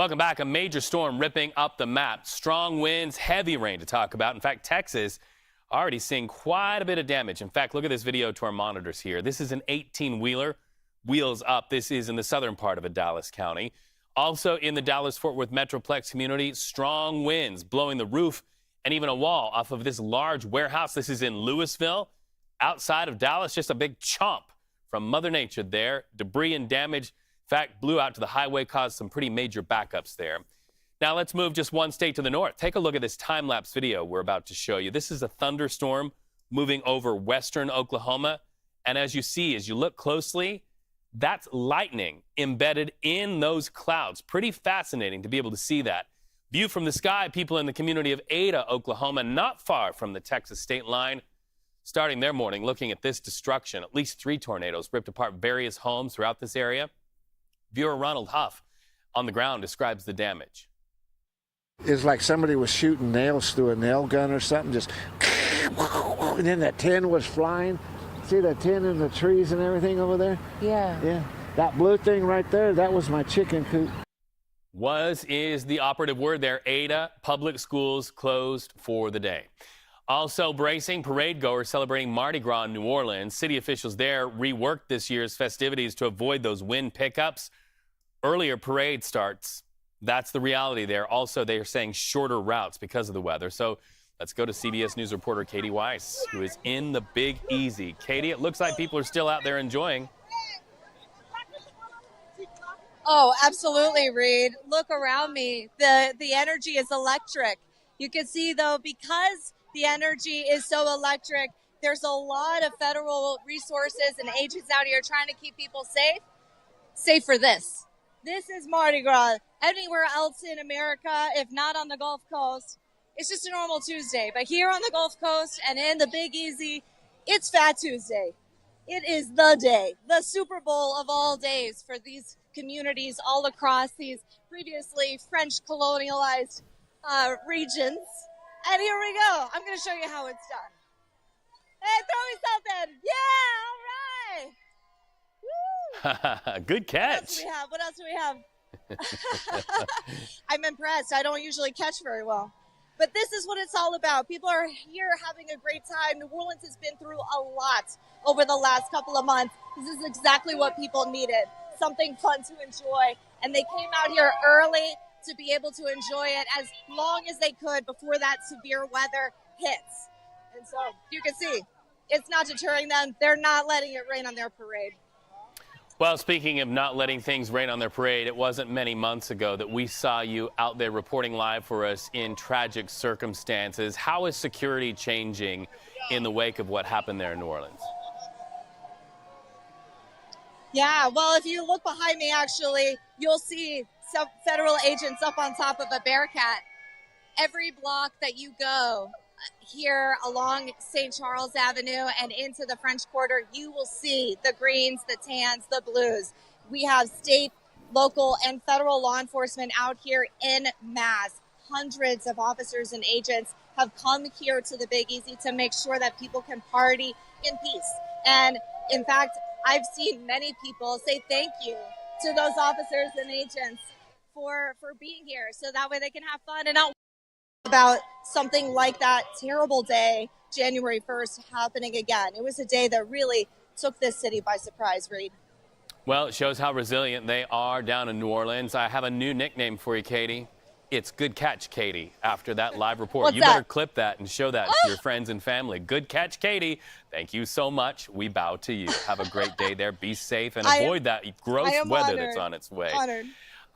Welcome back. A major storm ripping up the map. Strong winds, heavy rain to talk about. In fact, Texas already seeing quite a bit of damage. In fact, look at this video to our monitors here. This is an 18-wheeler, wheels up. This is in the southern part of Dallas County. Also in the Dallas-Fort Worth Metroplex community, strong winds blowing the roof and even a wall off of this large warehouse. This is in Louisville, outside of Dallas. Just a big chomp from Mother Nature there. Debris and damage, in fact, blew out to the highway, caused some pretty major backups there. Now let's move just one state to the north. Take a look at this time-lapse video we're about to show you. This is a thunderstorm moving over western Oklahoma. And as you see, as you look closely, that's lightning embedded in those clouds. Pretty fascinating to be able to see that. View from the sky, people in the community of Ada, Oklahoma, not far from the Texas state line, starting their morning looking at this destruction. At least 3 tornadoes ripped apart various homes throughout this area. Viewer Ronald Huff on the ground describes the damage. It's like somebody was shooting nails through a nail gun or something, just, and then that tin was flying. See that tin in the trees and everything over there? Yeah. Yeah. That blue thing right there, that was my chicken coop. Is the operative word there. Ada public schools closed for the day. Also bracing, parade goers celebrating Mardi Gras in New Orleans. City officials there reworked this year's festivities to avoid those wind pickups. Earlier parade starts. That's the reality there. Also, they are saying shorter routes because of the weather. So let's go to CBS News reporter Kati Weis, who is in the Big Easy. Katie, it looks like people are still out there enjoying. Oh, absolutely, Reed. Look around me. The energy is electric. You can see, though, because the energy is so electric, there's a lot of federal resources and agents out here trying to keep people safe for this. This is Mardi Gras. Anywhere else in America, if not on the Gulf Coast, it's just a normal Tuesday. But here on the Gulf Coast and in the Big Easy, it's Fat Tuesday. It is the day, the Super Bowl of all days for these communities all across these previously French colonialized regions. And here we go. I'm going to show you how it's done. Hey, throw me something. Yeah, all right. Woo. Good catch. What else do we have? I'm impressed. I don't usually catch very well. But this is what it's all about. People are here having a great time. New Orleans has been through a lot over the last couple of months. This is exactly what people needed, something fun to enjoy. And they came out here early to be able to enjoy it as long as they could before that severe weather hits. And so you can see it's not deterring them. They're not letting it rain on their parade. Well, speaking of not letting things rain on their parade, it wasn't many months ago that we saw you out there reporting live for us in tragic circumstances. How is security changing in the wake of what happened there in New Orleans? Yeah, well, if you look behind me, actually, you'll see some federal agents up on top of a Bearcat. Every block that you go here along St. Charles Avenue and into the French Quarter, you will see the greens, the tans, the blues. We have state, local, and federal law enforcement out here in mass. Hundreds of officers and agents have come here to the Big Easy to make sure that people can party in peace. And in fact, I've seen many people say thank you to those officers and agents for being here so that way they can have fun and not about something like that terrible day, January 1st, happening again. It was a day that really took this city by surprise, Reed. Well, it shows how resilient they are down in New Orleans. I have a new nickname for you, Katie. It's Good Catch, Katie, after that live report. What's you that? Better clip that and show that to your friends and family. Good catch, Katie. Thank you so much. We bow to you. Have a great day there. Be safe and avoid that gross weather that's on its way. Honored.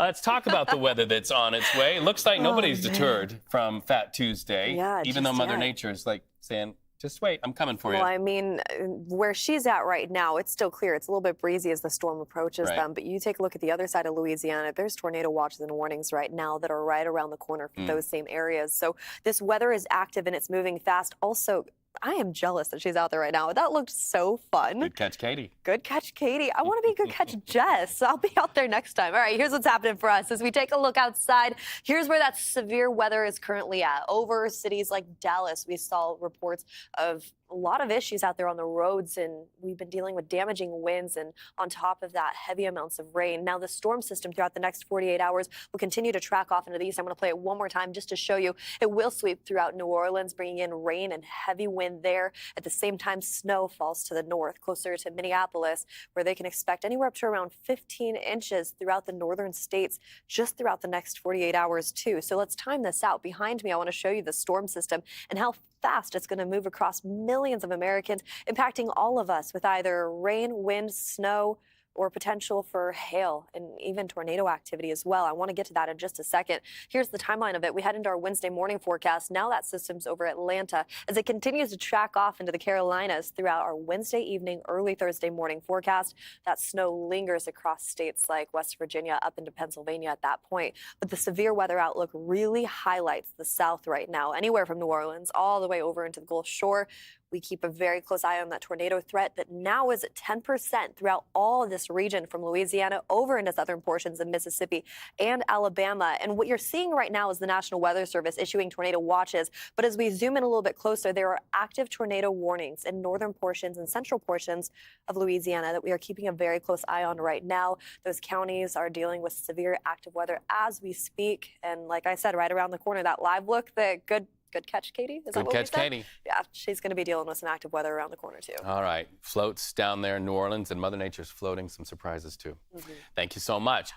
Let's talk about the weather that's on its way. It looks like nobody's deterred from Fat Tuesday, even though Mother Nature is like saying, just wait, I'm coming for you. Well, I mean, where she's at right now, it's still clear. It's a little bit breezy as the storm approaches them. But you take a look at the other side of Louisiana, there's tornado watches and warnings right now that are right around the corner for those same areas. So this weather is active and it's moving fast. Also, I am jealous that she's out there right now. That looked so fun. Good catch, Katie. Good catch, Katie. I want to be Good Catch, Jess. I'll be out there next time. All right, here's what's happening for us as we take a look outside. Here's where that severe weather is currently at. Over cities like Dallas, we saw reports of a lot of issues out there on the roads, and we've been dealing with damaging winds and on top of that, heavy amounts of rain. Now, the storm system throughout the next 48 hours will continue to track off into the east. I'm going to play it one more time just to show you. It will sweep throughout New Orleans, bringing in rain and heavy wind there. At the same time, snow falls to the north, closer to Minneapolis, where they can expect anywhere up to around 15 inches throughout the northern states just throughout the next 48 hours, too. So let's time this out. Behind me, I want to show you the storm system and how fast it's going to move across millions of Americans, impacting all of us with either rain, wind, snow, or potential for hail and even tornado activity as well. I want to get to that in just a second. Here's the timeline of it. We head into our Wednesday morning forecast. Now that system's over Atlanta as it continues to track off into the Carolinas throughout our Wednesday evening, early Thursday morning forecast. That snow lingers across states like West Virginia up into Pennsylvania at that point. But the severe weather outlook really highlights the South right now, anywhere from New Orleans all the way over into the Gulf Shore. We keep a very close eye on that tornado threat that now is at 10% throughout all of this region from Louisiana over into southern portions of Mississippi and Alabama. And what you're seeing right now is the National Weather Service issuing tornado watches. But as we zoom in a little bit closer, there are active tornado warnings in northern portions and central portions of Louisiana that we are keeping a very close eye on right now. Those counties are dealing with severe active weather as we speak. And like I said, right around the corner, that live look, the good catch, Katie. Is that Good what catch, we said? Katie. Yeah, she's going to be dealing with some active weather around the corner, too. All right. Floats down there in New Orleans, and Mother Nature's floating some surprises, too. Thank you so much.